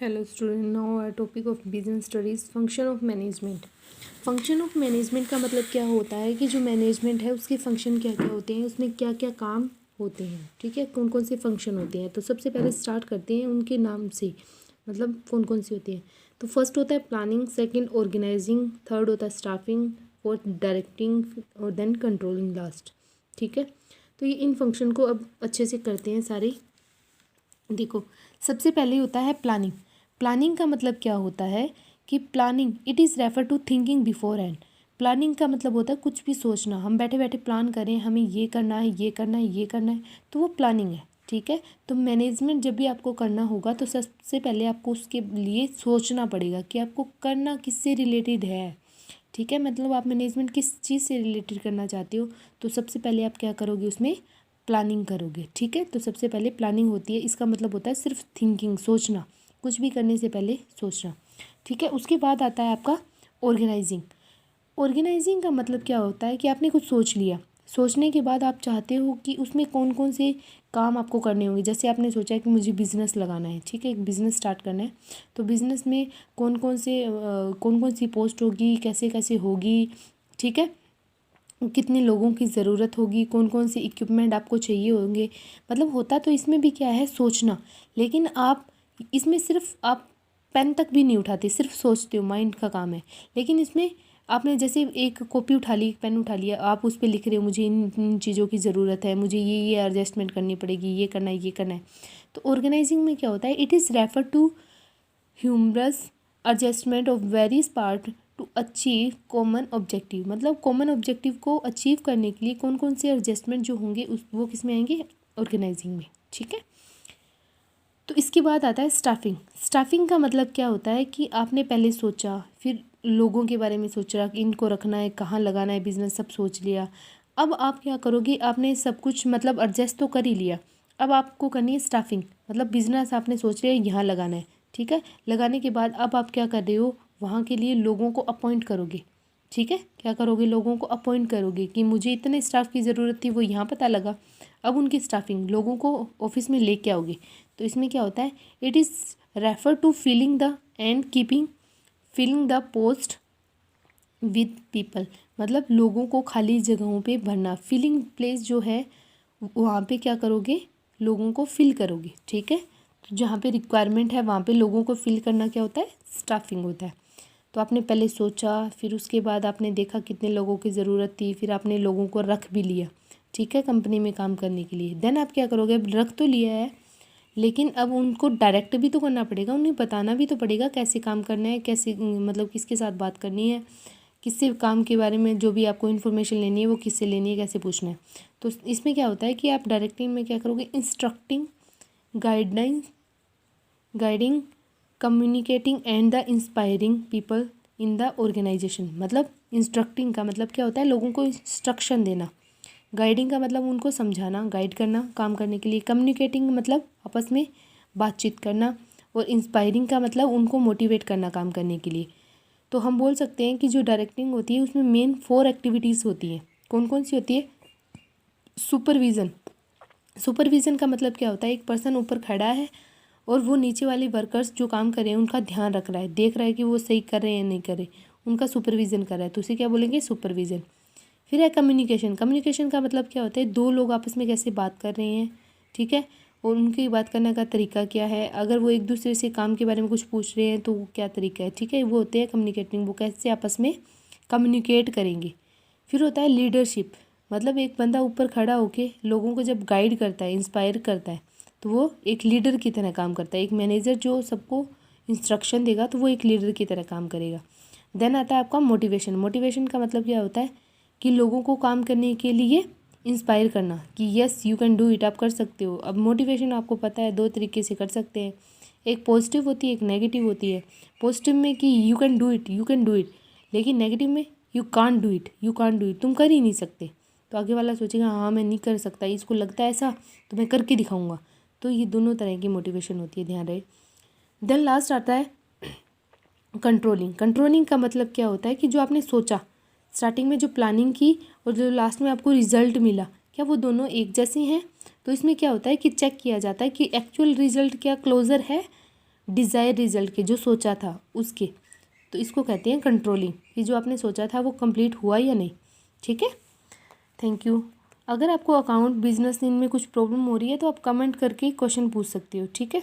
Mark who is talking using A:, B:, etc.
A: Hello student, now our topic of business studies, function of management. Function of management का मतलब क्या होता है कि जो मैनेजमेंट है उसके फंक्शन क्या क्या होते हैं, उसमें क्या क्या काम होते हैं, ठीक है, कौन कौन से फंक्शन होते हैं। तो सबसे पहले स्टार्ट करते हैं उनके नाम से, मतलब कौन कौन से होते हैं। तो फर्स्ट होता है प्लानिंग, सेकंड ऑर्गेनाइजिंग, थर्ड होता है स्टाफिंग, फोर्थ डायरेक्टिंग और देन कंट्रोलिंग लास्ट, ठीक है। तो ये इन फंक्शन को अब अच्छे से करते हैं सारे। देखो, सबसे पहले होता है प्लानिंग। प्लानिंग का मतलब क्या होता है कि planning it is refer to thinking beforehand. Planning का मतलब होता है कुछ भी सोचना, हम बैठे बैठे प्लान करें हमें ये करना है, ये करना है, ये करना है, तो वो प्लानिंग है, ठीक है। तो मैनेजमेंट जब भी आपको करना होगा तो सबसे पहले आपको उसके लिए सोचना पड़ेगा कि आपको करना किससे रिलेटेड है, ठीक है। मतलब आप मैनेजमेंट किस चीज़ से रिलेटेड करना चाहते हो, तो सबसे पहले आप क्या करोगे, उसमें प्लानिंग करोगे, ठीक है। तो सबसे पहले प्लानिंग होती है, इसका मतलब होता है सिर्फ थिंकिंग, सोचना, कुछ भी करने से पहले सोचना, ठीक है। उसके बाद आता है आपका ऑर्गेनाइजिंग। ऑर्गेनाइजिंग का मतलब क्या होता है कि आपने कुछ सोच लिया, सोचने के बाद आप चाहते हो कि उसमें कौन कौन से काम आपको करने होंगे। जैसे आपने सोचा है कि मुझे बिज़नेस लगाना है, ठीक है, एक बिज़नेस स्टार्ट करना है, तो बिज़नेस में कौन कौन सी पोस्ट होगी, कैसे कैसे होगी, ठीक है, कितने लोगों की ज़रूरत होगी, कौन कौन से इक्विपमेंट आपको चाहिए होंगे। मतलब होता तो इसमें भी क्या है, सोचना, लेकिन आप इसमें सिर्फ आप पेन तक भी नहीं उठाते, सिर्फ सोचते हो, माइंड का काम है। लेकिन इसमें आपने जैसे एक कॉपी उठा ली, एक पेन उठा लिया, आप उस पर लिख रहे हो मुझे इन चीज़ों की ज़रूरत है, मुझे ये एडजस्टमेंट करनी पड़ेगी, ये करना है, ये करना है। तो ऑर्गेनाइजिंग में क्या होता है, it is refer to humorous adjustment of various part to achieve common objective. मतलब कॉमन ऑब्जेक्टिव को अचीव करने के लिए कौन कौन से एडजस्टमेंट जो होंगे उस वो किस में आएंगे, ऑर्गेनाइजिंग में, ठीक है। तो इसके बाद आता है स्टाफिंग। स्टाफिंग का मतलब क्या होता है कि आपने पहले सोचा, फिर लोगों के बारे में सोचा कि इनको रखना है, कहाँ लगाना है बिज़नेस, सब सोच लिया। अब आप क्या करोगे, आपने सब कुछ मतलब एडजस्ट तो कर ही लिया, अब आपको करनी है स्टाफिंग। मतलब बिज़नेस आपने सोच लिया यहाँ लगाना है, ठीक है। लगाने के बाद अब आप क्या कर रहे हो, वहाँ के लिए लोगों को अपॉइंट करोगे, ठीक है। क्या करोगे, लोगों को अपॉइंट करोगे कि मुझे इतने स्टाफ की ज़रूरत थी, वो यहाँ पता लगा। अब उनकी स्टाफिंग, लोगों को ऑफिस में लेके आओगे। तो इसमें क्या होता है, it is refer to filling the and keeping filling the post with people. मतलब लोगों को खाली जगहों पे भरना, फिलिंग प्लेस जो है वहाँ पे क्या करोगे, लोगों को फिल करोगे, ठीक है। तो जहाँ पे रिक्वायरमेंट है वहाँ पे लोगों को फिल करना क्या होता है, स्टाफिंग होता है। तो आपने पहले सोचा, फिर उसके बाद आपने देखा कितने लोगों की ज़रूरत थी, फिर आपने लोगों को रख भी लिया, ठीक है, कंपनी में काम करने के लिए। देन आप क्या करोगे, अब रख तो लिया है, लेकिन अब उनको डायरेक्ट भी तो करना पड़ेगा, उन्हें बताना भी तो पड़ेगा कैसे काम करना है, कैसे मतलब किसके साथ बात करनी है, किससे काम के बारे में जो भी आपको इन्फॉर्मेशन लेनी है वो किससे लेनी है, कैसे पूछना है। तो इसमें क्या होता है कि आप डायरेक्टिंग में क्या करोगे, instructing, guidelines, guiding, communicating and the inspiring people in the organisation. मतलब इंस्ट्रक्टिंग का मतलब क्या होता है, लोगों को इंस्ट्रक्शन देना। गाइडिंग का मतलब उनको समझाना, गाइड करना काम करने के लिए। कम्युनिकेटिंग मतलब आपस में बातचीत करना। और इंस्पायरिंग का मतलब उनको मोटिवेट करना काम करने के लिए। तो हम बोल सकते हैं कि जो डायरेक्टिंग होती है उसमें मेन 4 एक्टिविटीज़ होती हैं। कौन कौन सी होती है, सुपरविज़न। सुपरविज़न का मतलब क्या होता है, एक पर्सन ऊपर खड़ा है और वो नीचे वाले वर्कर्स जो काम कर रहे हैं उनका ध्यान रख रहा है, देख रहा है कि वो सही कर रहे हैं या नहीं कर रहे, उनका सुपरविज़न कर रहा है, तो उसे क्या बोलेंगे, सुपरविज़न। फिर है कम्युनिकेशन। कम्युनिकेशन का मतलब क्या होता है, दो लोग आपस में कैसे बात कर रहे हैं, ठीक है, और उनकी बात करने का तरीका क्या है। अगर वो एक दूसरे से काम के बारे में कुछ पूछ रहे हैं तो वो क्या तरीका है, ठीक है, वो होते हैं कम्युनिकेटिंग, वो कैसे आपस में कम्युनिकेट करेंगे। फिर होता है लीडरशिप। मतलब एक बंदा ऊपर खड़ा होके लोगों को जब गाइड करता है, इंस्पायर करता है, तो वो एक लीडर की तरह काम करता है। एक मैनेजर जो सबको इंस्ट्रक्शन देगा तो वो एक लीडर की तरह काम करेगा। देन आता है आपका मोटिवेशन। मोटिवेशन का मतलब क्या होता है कि लोगों को काम करने के लिए इंस्पायर करना कि yes you can do it, आप कर सकते हो। अब मोटिवेशन आपको पता है 2 तरीके से कर सकते हैं, एक पॉजिटिव होती है, एक नेगेटिव होती है। पॉजिटिव में कि you can do it, you can do it, लेकिन नेगेटिव में you can't do it, you can't do it, तुम कर ही नहीं सकते। तो आगे वाला सोचेगा हाँ मैं नहीं कर सकता, इसको लगता है ऐसा तो मैं करके दिखाऊंगा। तो ये दोनों तरह की मोटिवेशन होती है, ध्यान रहे। देन लास्ट आता है कंट्रोलिंग। कंट्रोलिंग का मतलब क्या होता है कि जो आपने सोचा स्टार्टिंग में, जो प्लानिंग की और जो लास्ट में आपको रिजल्ट मिला, क्या वो दोनों एक जैसे हैं। तो इसमें क्या होता है कि चेक किया जाता है कि एक्चुअल रिजल्ट क्या क्लोज़र है डिज़ायर रिजल्ट के, जो सोचा था उसके, तो इसको कहते हैं कंट्रोलिंग, कि जो आपने सोचा था वो कंप्लीट हुआ या नहीं। ठीक है, थैंक यू। अगर आपको अकाउंट बिजनेस इनमें कुछ प्रॉब्लम हो रही है तो आप कमेंट करके क्वेश्चन पूछ सकते हो। ठीक है।